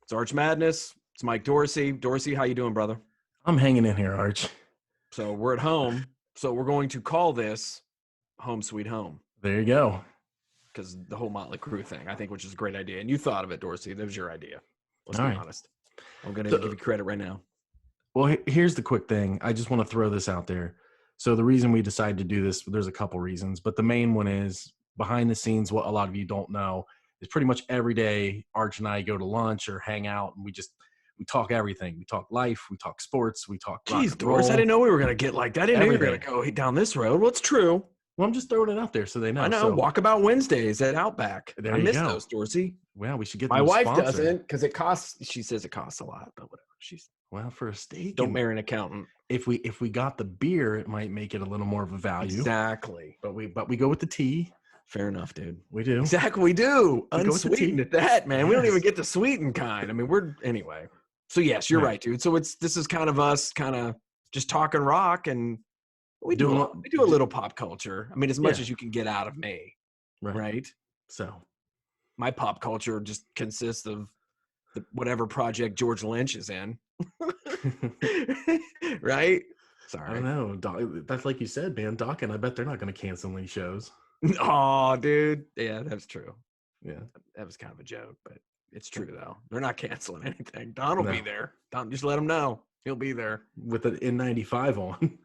It's Arch Madness. It's Mike Dorsey. Dorsey, how you doing, brother? I'm hanging in here, Arch. So we're at home. So we're going to call this Home Sweet Home There you go. because the whole Motley Crue thing, I think, which is a great idea. And you thought of it, Dorsey. That was your idea. Let's All be right. honest. I'm going to So- give you credit right now. Well, here's the quick thing. I just want to throw this out there. So the reason we decided to do this, there's a couple reasons, but the main one is behind the scenes. What a lot of you don't know is pretty much every day, Arch and I go to lunch or hang out, and we talk everything. We talk life, we talk sports, we talk rock Jeez, and Doris, I roll. didn't know we were going to get like that. I didn't know you were going to Everything. go down this road. What's true? Well, I'm just throwing it out there so they know. I know. So, Walkabout Wednesdays at Outback. There I you miss go. those, Dorsey. well, we should get My them wife sponsored. doesn't because it costs. She says it costs a lot, but whatever. She's Well, for a steak, don't and marry an accountant. if we got the beer, it might make it a little more of a value. Exactly. But we go with the tea. Fair enough, dude. We do. Exactly, we do. We go with the Unsweetened tea. at that, man. We don't even Yes. get the sweetened kind. I mean, anyway. So yes, you're Right. right, dude. So this is kind of us kind of just talking rock, and we Doing do a little pop culture. I mean, as much Yeah. as you can get out of me, Right. right? So My pop culture just consists of whatever project George Lynch is in. Right? I Sorry. don't know. That's like you said, man. Doc, and I bet they're not going to cancel any shows. Oh, dude. Yeah, that's true. Yeah. That was kind of a joke, but it's true though. They're not canceling anything. Don will be No. there. Don, just let him know. He'll be there. With an N95 on.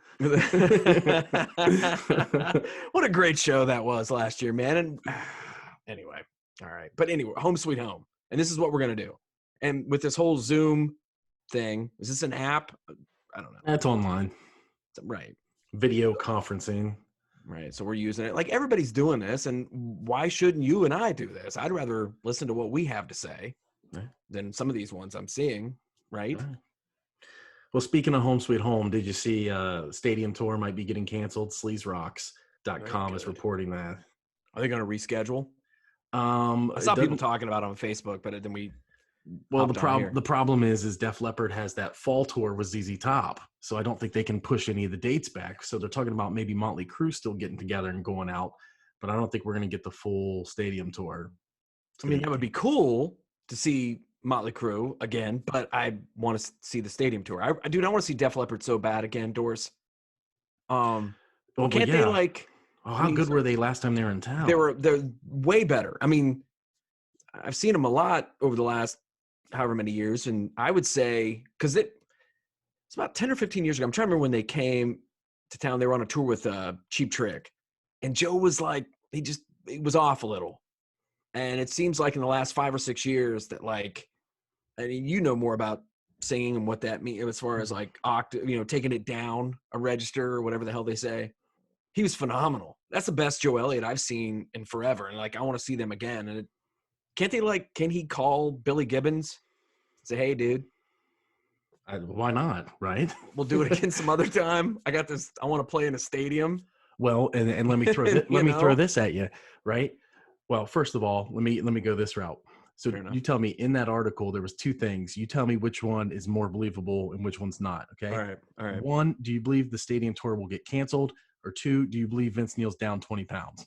What a great show that was last year, man. And anyway, all right. But anyway, Home Sweet Home. And this is what we're going to do. And with this whole Zoom thing, is this an app? I don't know. That's online. Right. Video conferencing. Right. So we're using it. Like everybody's doing this. And why shouldn't you and I do this? I'd rather listen to what we have to say Right. than some of these ones I'm seeing. Right. Right. Well, speaking of Home Sweet Home, did you see Stadium Tour might be getting canceled? SleazeRocks.com is good. reporting that. Are they going to reschedule? I I saw people talking about it on Facebook, but then we Well, hopped on here. the problem is Def Leppard has that fall tour with ZZ Top, so I don't think they can push any of the dates back. So they're talking about maybe Motley Crue still getting together and going out, but I don't think we're going to get the full stadium tour. I mean, that would be cool to see Motley Crue again, but I want to see the stadium tour. I want to see Def Leppard so bad again, Doors. Well, but Can't they yeah. like? Oh, how good were they last time they were in town? They're way better. I mean, I've seen them a lot over the last however many years, and I would say because it's about 10 or 15 years ago. I'm trying to remember when they came to town. They were on a tour with Cheap Trick, and Joe was like, he was off a little. And it seems like in the last 5 or 6 years that like, I mean, you know more about singing and what that means as far as like taking it down a register or whatever the hell they say. He was phenomenal. That's the best Joe Elliott I've seen in forever. And like, I want to see them again. And can he call Billy Gibbons? Say, hey, dude, Why not, right? we'll do it again some other time. I got this. I want to play in a stadium. Well, and let me throw throw this at you, right? Well, first of all, let me go this route. So Fair enough. you tell me in that article there was two things. You tell me which one is more believable and which one's not. Okay. All right. One, do you believe the stadium tour will get canceled? Or two, do you believe Vince Neil's down 20 pounds?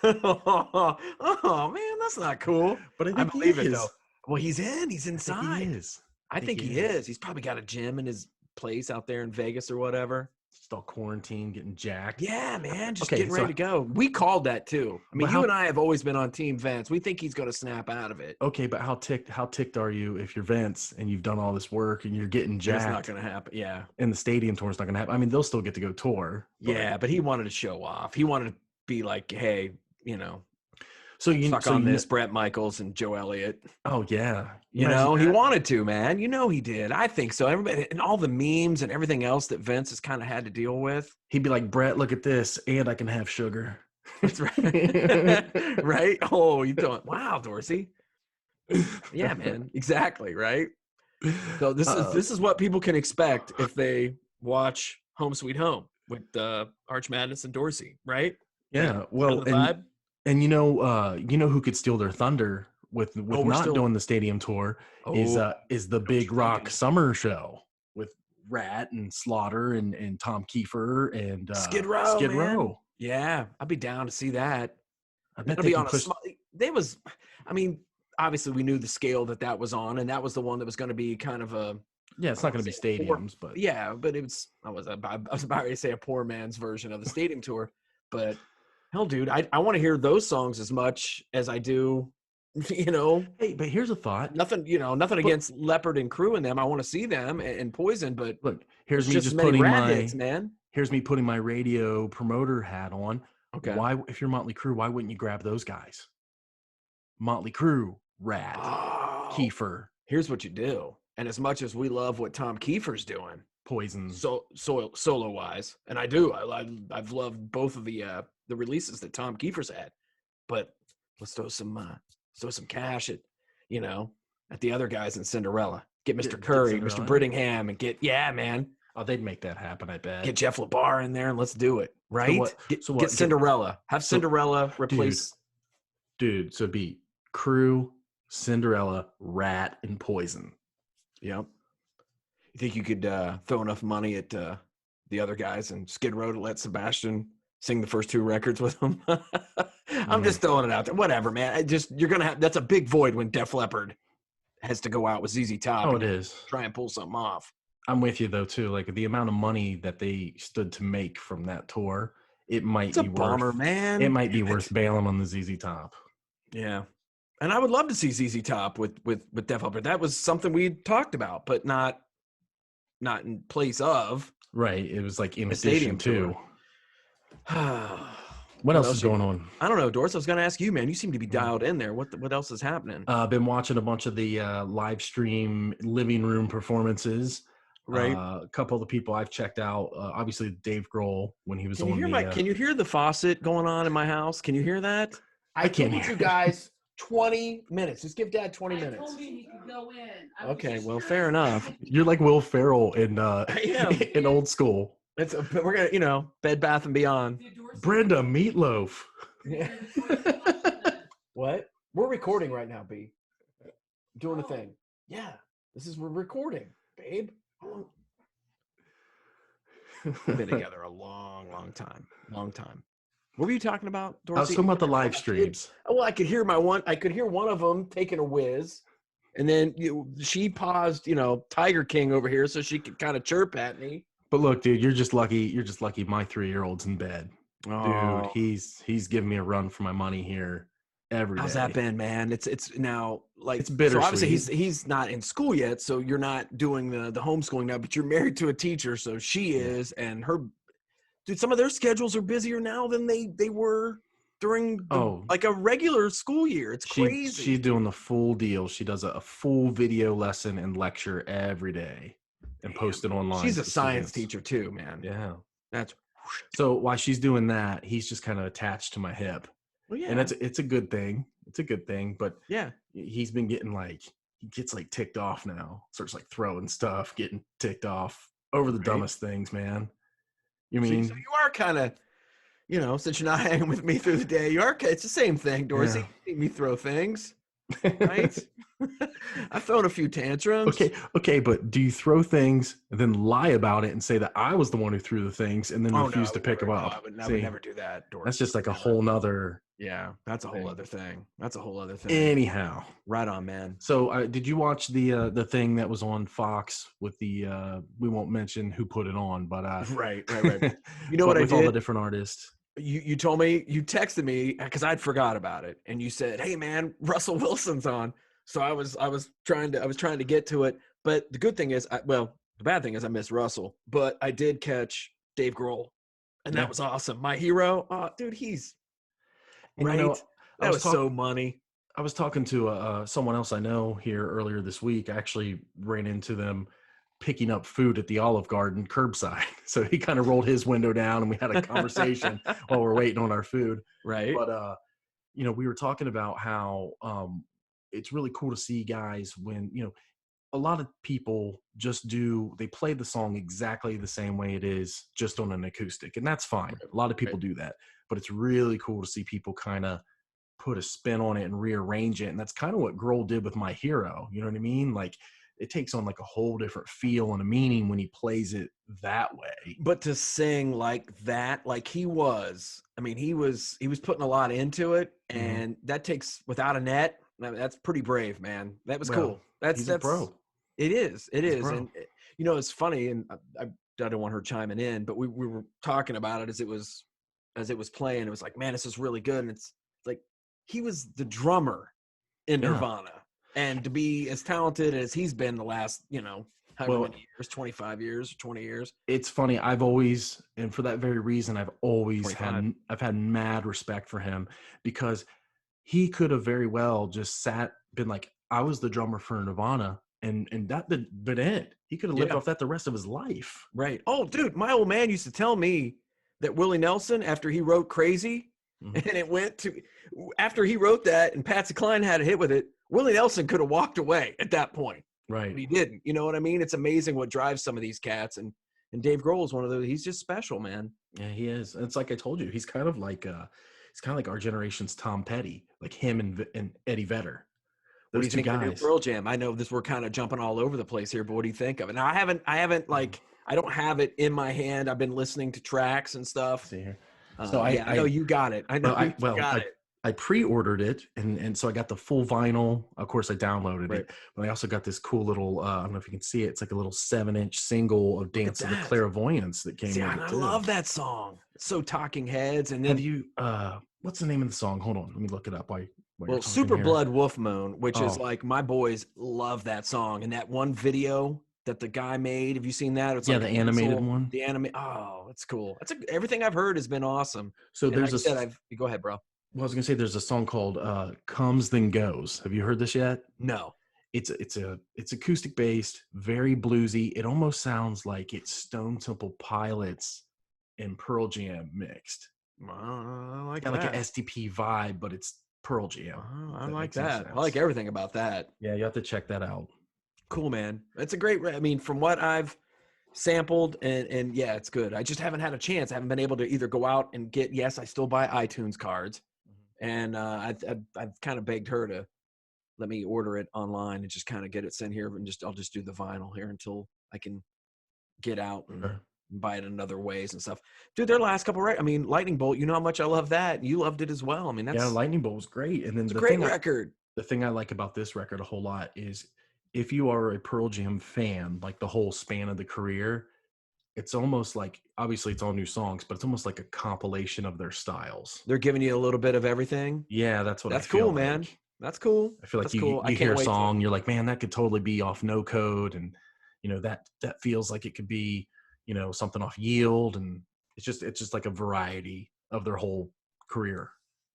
Oh man, that's not cool. But I think he believe it is. though. Well, he's in. He's I think inside. he is. I think he is. He's probably got a gym in his place out there in Vegas or whatever. Just all quarantined, getting jacked. Yeah, man, just Okay, getting ready so- to go. We called that too. I mean, But you how- and I have always been on Team Vince. We think he's going to snap out of it. Okay, but how ticked are you if you're Vince and you've done all this work and you're getting It's jacked not going to happen. Yeah, and the stadium tour is not going to happen? I mean, they'll still get to go tour. but- yeah, but he wanted to show off. He wanted to be like, hey, So you suck on this, Brett Michaels and Joe Elliott. Oh yeah. He Imagine that. wanted to, man. He did. I think so. Everybody and all the memes and everything else that Vince has kind of had to deal with. He'd be like, Brett, look at this, and I can have sugar. That's right. Right? Oh, you don't. Wow, Dorsey. Yeah, man. Exactly. Right. So this is what people can expect if they watch Home Sweet Home with Arch Madness and Dorsey. Right. Yeah. Well, the vibe. and you know who could steal their thunder with not doing the stadium tour is the Big Rock Summer Show with Rat and Slaughter and Tom Kiefer and Skid Row. Skid Man. Row. Yeah, I'd be down to see that. I bet That'd they be can on push. I mean, obviously we knew the scale that was on, and that was the one that was going to be kind of a, Yeah, it's I not don't going to be say a poor, stadiums, but yeah, but I was about to say a poor man's version of the stadium tour, but hell, dude, I want to hear those songs as much as I do, you know, hey, but here's a thought. nothing But against Leopard and Crew and them. I want to see them and Poison, but look, there's here's me just as just many putting Rat hits, my man. here's me putting my radio promoter hat on. Okay. Why, if you're Motley Crue, why wouldn't you grab those guys? Motley Crue, Rat, Oh, Kiefer, here's what you do. And as much as we love what Tom Kiefer's doing, Poison. solo wise, and I've loved both of the releases that Tom Kiefer's had, but let's throw some cash at, you know, at the other guys in Cinderella. Get Mr. Curry, Mr. Cinderella? Brittingham, and man, Oh, they'd make that happen, I bet. get Jeff LaBar in there and let's do it. Right? what- Get, so what- get get- Cinderella. Have so- Cinderella replace. Dude, so be Crew, Cinderella, Rat, and Poison. Yep. You think you could throw enough money at the other guys in Skid Row to let Sebastian sing the first 2 records with them? I'm just throwing it out there. Whatever, man. You're gonna have, that's a big void when Def Leppard has to go out with ZZ Top. Oh, it is. Try and pull something off. I'm with you though too. Like the amount of money that they stood to make from that tour, it might It's a be bummer, worth. man. It might be worth bailing on the ZZ Top. Yeah. And I would love to see ZZ Top with Def Leppard. That was something we talked about, but not in place of Right. It was like in the addition stadium to. tour. What else is going on? I don't know, Dorsey. I was going to ask you, man. You seem to be dialed in there. What else is happening? I've been watching a bunch of the live stream living room performances. Right. A couple of the people I've checked out, obviously Dave Grohl when he was Can you on hear the. Can you hear the faucet going on in my house? Can you hear that? I can't told hear. you guys 20 minutes. Just give Dad 20 minutes. I told you he could go in. Okay, well, fair enough. You're like Will Ferrell in am. in Old School. We're gonna, Bed Bath and Beyond. Brenda Meatloaf. Yeah. What? We're recording right now, B. Doing a thing. Yeah, we're recording, babe. We've been together a long, long time. Long time. What were you talking about, Dorsey? I was talking about the live streams. Well, I could hear one of them taking a whiz, and then she paused, Tiger King over here so she could kind of chirp at me. But look, dude, you're just lucky. You're just lucky. My 3-year-old's in bed, dude. He's giving me a run for my money here every day. How's that been, man? It's now like It's bittersweet. So obviously he's not in school yet, so you're not doing the homeschooling now, but you're married to a teacher, so she is, and her. Dude, some of their schedules are busier now than they were during like a regular school year. It's crazy. She's doing the full deal. She does a full video lesson and lecture every day and post it online. She's a science teacher too, man. Yeah. That's so while she's doing that, he's just kind of attached to my hip. Well, yeah. And it's a good thing. It's a good thing. But yeah, he's been getting he gets ticked off now. Starts throwing stuff, getting ticked off over the dumbest things, man. You mean so you are kind of, since you're not hanging with me through the day, it's the same thing, Dorsey. Yeah. You see me throw things, right? I've thrown a few tantrums. Okay, but do you throw things and then lie about it and say that I was the one who threw the things and then refuse to pick them up? I would never do that, Dorsey. That's just a whole nother. Yeah, that's a whole other thing. Anyhow, right on, man. So, did you watch the thing that was on Fox with the? We won't mention who put it on, but right. You know what I did? With all the different artists. You told me, you texted me because I'd forgot about it, and you said, "Hey, man, Russell Wilson's on." So I was trying to get to it, but the good thing is, the bad thing is I missed Russell, but I did catch Dave Grohl, and that was awesome. My hero, dude, he's. And right. That was so money. I was talking to someone else I know here earlier this week. I actually ran into them picking up food at the Olive Garden curbside. So he kind of rolled his window down and we had a conversation while we're waiting on our food. Right. But, we were talking about how it's really cool to see guys when, a lot of people they play the song exactly the same way it is, just on an acoustic. And that's fine. A lot of people do that. But it's really cool to see people kind of put a spin on it and rearrange it. And that's kind of what Grohl did with My Hero. You know what I mean? It takes on a whole different feel and a meaning when he plays it that way. But to sing like that, like he was putting a lot into it. And that takes, without a net, That's pretty brave, man. That was Well, cool. That's he's a pro. It is. It He's a is. pro. And it's funny, and I don't want her chiming in, but we were talking about it as it was playing. It was like, man, this is really good. And it's like he was the drummer in Yeah. Nirvana, and to be as talented as he's been the last, however Well, many years, 25 years, 20 years. It's funny. I've always, and for that very reason, I've always 25. I've had mad respect for him, because he could have very well just been like, I was the drummer for Nirvana, and that been it. He could have lived Yeah. off that the rest of his life. Right. Oh, dude, my old man used to tell me that Willie Nelson, after he wrote Crazy, Mhm. and it went to, after he wrote that and Patsy Cline had a hit with it, Willie Nelson could have walked away at that point, but Right. he didn't. You know what I mean? It's amazing what drives some of these cats. And Dave Grohl is one of those. He's just special, man. Yeah, he is. It's like I told you, he's kind of like our generation's Tom Petty, like him and Eddie Vedder. What do Those you two think of the new guys. Pearl Jam? I know we're kind of jumping all over the place here, but what do you think of it? Now, I haven't like, I don't have it in my hand. I've been listening to tracks and stuff. See here. So I know you got it. I know you got it. I pre-ordered it, and so I got the full vinyl. Of course, I downloaded Right. it, but I also got this cool little, I don't know if you can see it. It's like a little 7-inch single of Dance of the that. Clairvoyants that came See, with and it I too. love that song. It's so Talking Heads. And then Have you, what's the name of the song? Hold on, let me look it up while you're talking Super here. Blood Wolf Moon, which is Oh. like, my boys love that song. And that one video that the guy made, have you seen that? It's Yeah, like the animated one. The oh, it's cool. Everything I've heard has been awesome. So And there's like I said, go ahead, bro. well, I was gonna say there's a song called "Comes Then Goes." Have you heard this yet? No. It's acoustic based, very bluesy. It almost sounds like it's Stone Temple Pilots and Pearl Jam mixed. I like Got that. like an STP vibe, but it's Pearl Jam. I That like makes any that. I sense. like everything about that. Yeah, you have to check that out. Cool, man. It's a great, I mean, from what I've sampled, and yeah, it's good. I just haven't had a chance. I haven't been able to either go out and get, yes, I still buy iTunes cards. And I've kind of begged her to let me order it online and just kind of get it sent here, and I'll just do the vinyl here until I can get out and buy it in other ways and stuff. Dude, their last couple, I mean, Lightning Bolt, you know how much I love that. You loved it as well. I mean, that's Lightning Bolt was great. And then a great record. The thing I like about this record a whole lot is, if you are a Pearl Jam fan, like the whole span of the career, it's almost like, obviously it's all new songs, but it's almost like a compilation of their styles. They're giving you a little bit of everything. Yeah, that's what I feel cool, like. man. That's cool. I feel like that's you cool. hear a song, you're like, man, that could totally be off No Code, and that feels like it could be, something off Yield, and it's just like a variety of their whole career.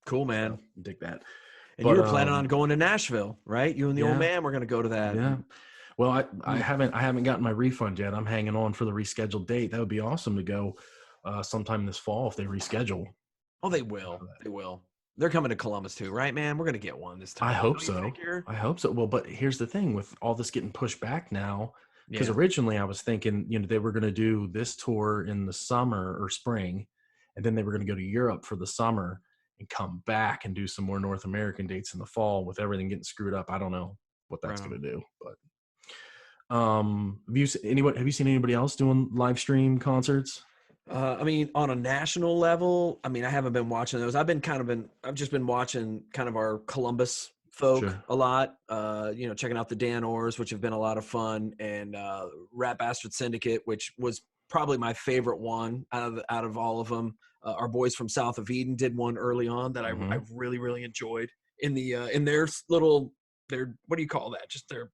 Cool, man. So, dig that. And you were planning on going to Nashville, right? You and the old man were going to go to that. Yeah. Well, I haven't gotten my refund yet. I'm hanging on for the rescheduled date. That would be awesome to go sometime this fall if they reschedule. Oh, they will. They will. They're coming to Columbus too, right, man? We're going to get one this time. I hope so. I hope so. Well, but here's the thing with all this getting pushed back now, because originally I was thinking, they were going to do this tour in the summer or spring, and then they were going to go to Europe for the summer and come back and do some more North American dates in the fall. With everything getting screwed up, I don't know what that's going to do. But have you seen anybody else doing live stream concerts? I mean, on a national level, I mean, I haven't been watching those. I've just been watching kind of our Columbus folk a lot, checking out the Dan Orrs, which have been a lot of fun, and Rat Bastard Syndicate, which was probably my favorite one out of all of them. Our boys from South of Eden did one early on that I really, really enjoyed in their what do you call that? Just their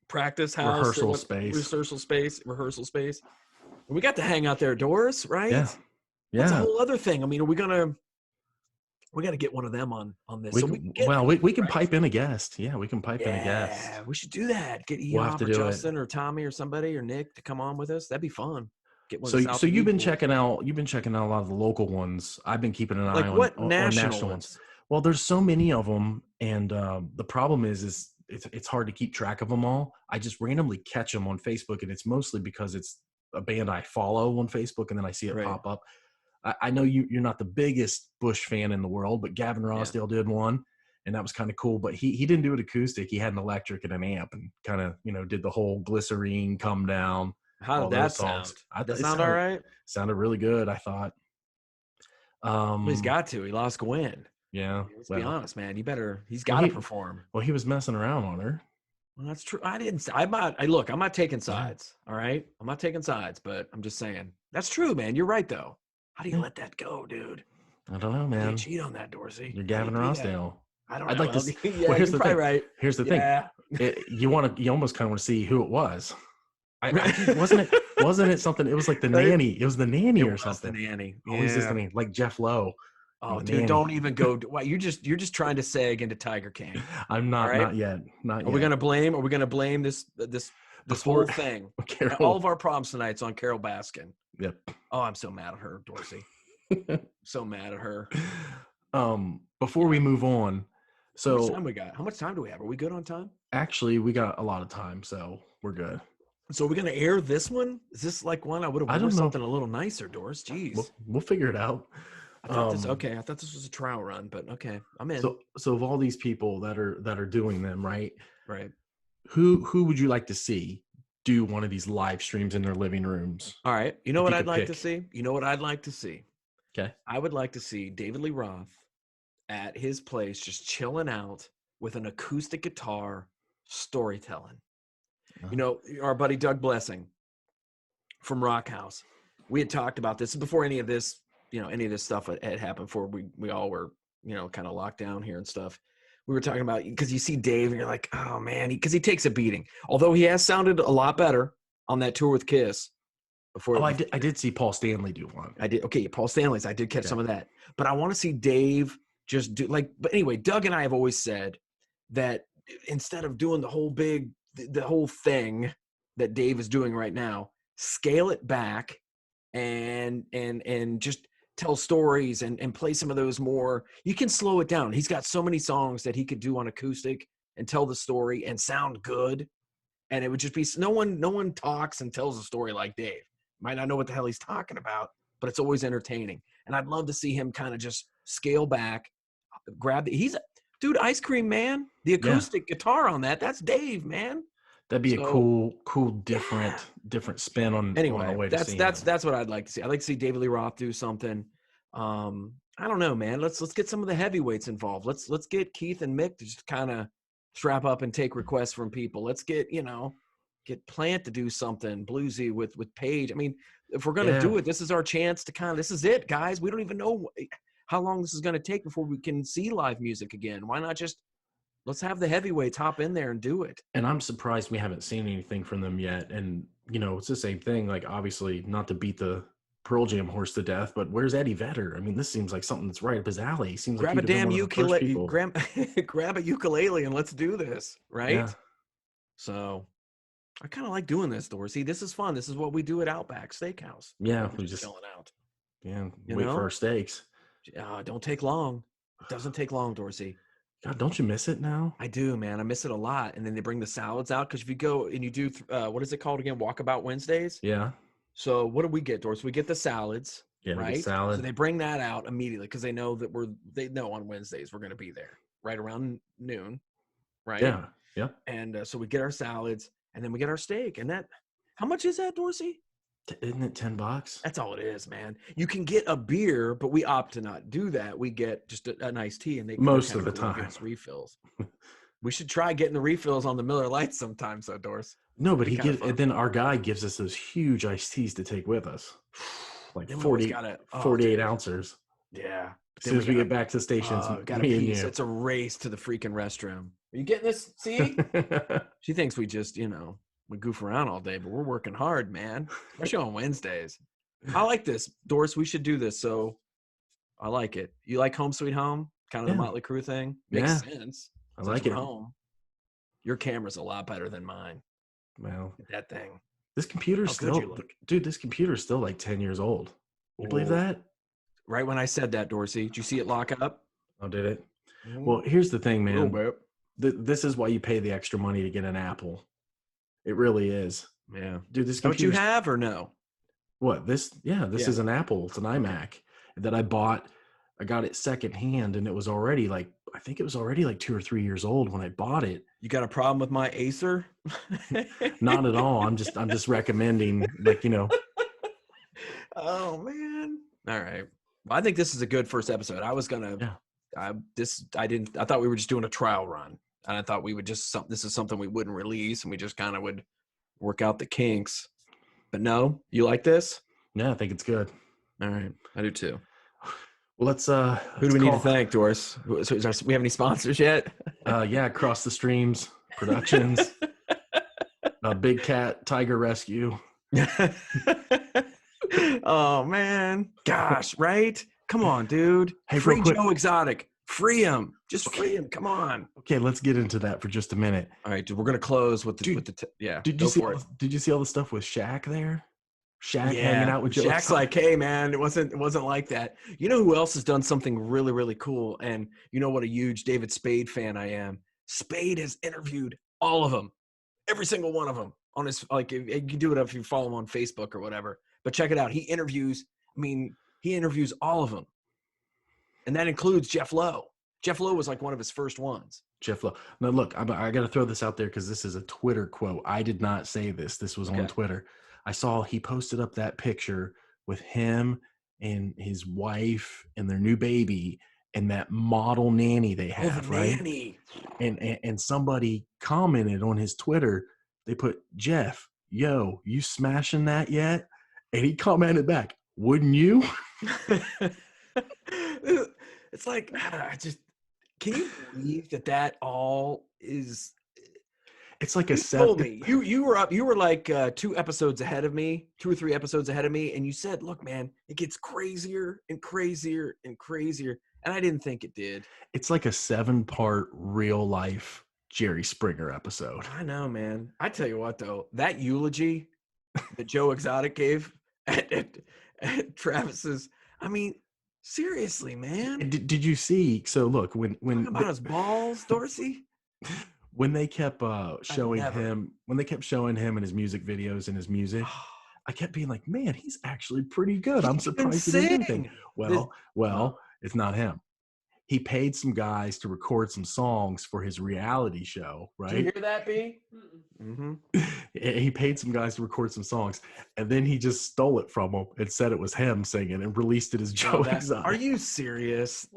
practice house, rehearsal space. We got to hang out there, Doris, right? Yeah. That's a whole other thing. I mean, we got to get one of them on this. We can pipe in a guest. Yeah, we can pipe in a guest. Yeah, we should do that. Get Eob or Justin or Tommy or somebody or Nick to come on with us. That'd be fun. Get one. So you've been checking out a lot of the local ones. I've been keeping an eye on national ones. Well, there's so many of them, and the problem is it's hard to keep track of them all. I just randomly catch them on Facebook, and it's mostly because it's a band I follow on Facebook, and then I see it pop up. I know you're not the biggest Bush fan in the world, but Gavin Rossdale did one, and that was kind of cool. But he didn't do it acoustic. He had an electric and an amp, and kind of did the whole Glycerine, Come Down. How did that sound? Did that sound all right? Sounded really good, I thought. He's got to. He lost Gwen. Yeah. Let's be honest, man. He's Well, got to he- perform. Well, he was messing around on her. Well, that's true. I'm not taking sides. All right. I'm not taking sides, but I'm just saying that's true, man. You're right, though. How do you Yeah. let that go, dude? I don't know, How do you man. cheat on that, Dorsey? You're How do Gavin you do that? Rossdale. I don't I'd know. like to Well, see. yeah, Well, here's you're the probably thing. right. Here's the thing. Yeah. You almost kind of want to see who it was. Wasn't it something? It was like the Right. nanny. It was the nanny It or was something. the nanny. Always this Yeah. nanny, like Jeff Lowe. Oh, the dude, nanny. don't even go. Why you're just trying to seg into Tiger King. I'm All not. right? Not yet. Not Are yet. we gonna blame? Are we gonna blame this Before- whole thing? Carol. All of our problems tonight's on Carol Baskin. Yep. Oh, I'm so mad at her, Dorsey. So mad at her. Before we move on, How much so time we got? How much time do we have? Are we good on time? actually we got a lot of time, so we're good. So are we gonna air this one? Is this like one I would I have don't wore know. something a little nicer, Doris? Jeez. We'll figure it out. I thought this was a trial run, but okay, I'm in. So of all these people that are doing them, right? Right. Who would you like to see do one of these live streams in their living rooms? All right. You know If what you I'd could like to pick. see? You know what I'd like to see? Okay. I would like to see David Lee Roth at his place just chilling out with an acoustic guitar storytelling. You know, our buddy Doug Blessing from Rock House. We had talked about this before any of this stuff had happened, before we all were, kind of locked down here and stuff. We were talking about, because you see Dave and you're like, oh man, because he takes a beating. Although he has sounded a lot better on that tour with Kiss. Before, I did see Paul Stanley do one. I did. Okay, Paul Stanley's. I did catch some of that, but I want to see Dave just do But anyway, Doug and I have always said that instead of doing the whole thing that Dave is doing right now, scale it back and just tell stories and play some of those more. You can slow it down. He's got so many songs that he could do on acoustic and tell the story and sound good, and it would just be no one talks and tells a story like Dave. Might not know what the hell he's talking about, but it's always entertaining. And I'd love to see him kind of just scale back, dude, Ice Cream Man, the acoustic guitar on that's Dave, man. That'd be a cool, different spin on Anyway, a way to see that's what I'd like to see. I'd like to see David Lee Roth do something. I don't know, man. Let's get some of the heavyweights involved. Let's get Keith and Mick to just kind of strap up and take requests from people. Let's get Plant to do something bluesy with Paige. I mean, if we're gonna do it, this is our chance to this is it, guys. We don't even know how long this is gonna take before we can see live music again. Why not just let's have the heavyweights hop in there and do it? And I'm surprised we haven't seen anything from them yet. And it's the same thing. Like, obviously, not to beat the Pearl Jam horse to death, but where's Eddie Vedder? I mean, this seems like something that's right up his alley. Seems Grab like a damn ukulele, grab a ukulele, and let's do this, right? Yeah. So I kind of like doing this, Dorsey. This is fun. This is what we do at Outback Steakhouse. Yeah, we just chilling out. Yeah, wait for our steaks. Don't take long. It doesn't take long, Dorsey. God, don't you miss it now? I do, man. I miss it a lot. And then they bring the salads out, because if you go and you do, what is it called again? Walkabout Wednesdays? Yeah. So what do we get, Dorsey? We get the salads, right? Salad. So they bring that out immediately because they know that they know on Wednesdays we're going to be there right around noon, right? Yeah. Yeah. And so we get our salads, and then we get our steak. And how much is that, Dorsey? Isn't it $10? That's all it is, man. You can get a beer, but we opt to not do that. We get just an iced tea, and most of the time give us refills. We should try getting the refills on the Miller Lights sometimes, though, Doris. No, but and then our guy gives us those huge iced teas to take with us, like 48 ounces. Yeah. As soon as we get back to the stations, got me a and piece. you. It's a race to the freaking restroom. Are you getting this? See? She thinks we just, we goof around all day, but we're working hard, man. Especially on Wednesdays. I like this. Doris, we should do this. So I like it. You like Home Sweet Home? Kind of the Motley Crue thing? Makes sense. I like it. Home. Your camera's a lot better than mine. Well, that thing. This computer's this computer's still like 10 years old. You believe that? Right when I said that, Dorsey, did you see it lock up? Oh, did it? Well, here's the thing, man. This is why you pay the extra money to get an Apple. It really is. Yeah. Dude, this computer. Don't you have or no? What? This is an Apple. It's an iMac that I bought. I got it secondhand, and it was already like 2 or 3 years old when I bought it. You got a problem with my Acer? Not at all. I'm just recommending, Oh man. All right. Well, I think this is a good first episode. I was gonna I thought we were just doing a trial run, and I thought we would this is something we wouldn't release, and we just kind of would work out the kinks. But no, you like this? Yeah, I think it's good. All right, I do too. Well, let's Who do we need to thank, Doris? So we have any sponsors yet? Yeah, Across the Streams Productions, Big Cat Tiger Rescue. Oh man, gosh, right? Come on, dude. Hey, free real quick. Joe Exotic. Free him. Just free him. Come on. Okay, let's get into that for just a minute. All right, dude. We're gonna close with the Dude, yeah. Did you see all the stuff with Shaq there? Shaq Yeah, hanging out with Joe. Shaq's like, hey man, it wasn't like that. You know who else has done something really, really cool? And you know what a huge David Spade fan I am. Spade has interviewed all of them, every single one of them on his you can do it if you follow him on Facebook or whatever. But check it out. He interviews all of them, and that includes Jeff Lowe. Jeff Lowe was like one of his first ones. Jeff Lowe. Now look, I got to throw this out there because this is a Twitter quote. I did not say this. This was on Twitter. I saw he posted up that picture with him and his wife and their new baby and that model nanny they have, right? Nanny. And somebody commented on his Twitter. They put, Jeff, yo, you smashing that yet? And he commented back, wouldn't you? It's like, can you believe that all is? It's like you told me you were like 2 episodes ahead of me, 2 or 3 episodes ahead of me, and you said, "Look, man, it gets crazier and crazier and crazier," and I didn't think it did. It's like a 7-part real life Jerry Springer episode. I know, man. I tell you what, though, that eulogy that Joe Exotic gave at Travis's, I mean, seriously, man. Did you see? So look, when about his balls, Dorsey. When they kept showing him in his music videos and his music, I kept being like, man, he's actually pretty good. I'm surprised he did anything. Well, it's not him. He paid some guys to record some songs for his reality show, right? Did you hear that, B? Mm-hmm. He paid some guys to record some songs, and then he just stole it from them and said it was him singing and released it as Joe Exotic. Are you serious?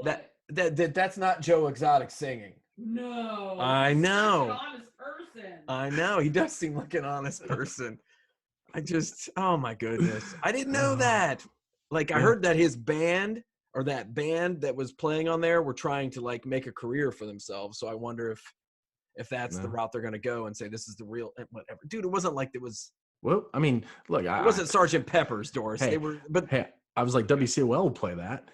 That's not Joe Exotic singing. No. I know. An honest person. I know. He does seem like an honest person. Oh my goodness. I didn't know that. Like, I heard that his band or that band that was playing on there were trying to like make a career for themselves. So I wonder if that's the route they're going to go and say, this is the real, whatever. Dude, it wasn't like it was. Well, I mean, look, it wasn't Sgt. Pepper's, Doris. Hey, I was like, WCOL would play that.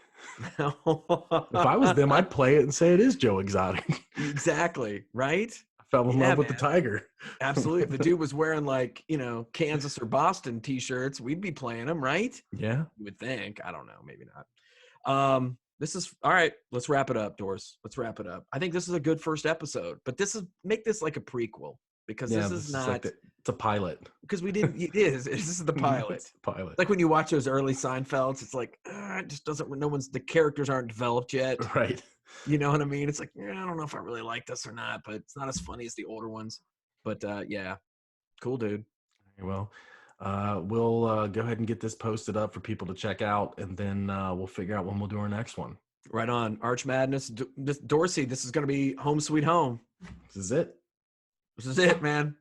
If I was them, I'd play it and say it is Joe Exotic. Exactly. Right? I fell in love with the tiger. Absolutely. If the dude was wearing like, Kansas or Boston t-shirts, we'd be playing them, right? Yeah. You would think. I don't know. Maybe not. This is all right. Let's wrap it up, Doris. Let's wrap it up. I think this is a good first episode, but make this like a prequel because this is not. Like it's a pilot. Because we didn't. It is. This is the pilot. It's a pilot. Like when you watch those early Seinfelds, it's like it just doesn't. The characters aren't developed yet. Right. You know what I mean? It's like I don't know if I really like this or not, but it's not as funny as the older ones. But yeah, cool, dude. Well. We'll go ahead and get this posted up for people to check out, and then we'll figure out when we'll do our next one. Right on. Arch Madness. Dorsey, this is going to be home sweet home. This is it. This is it, man.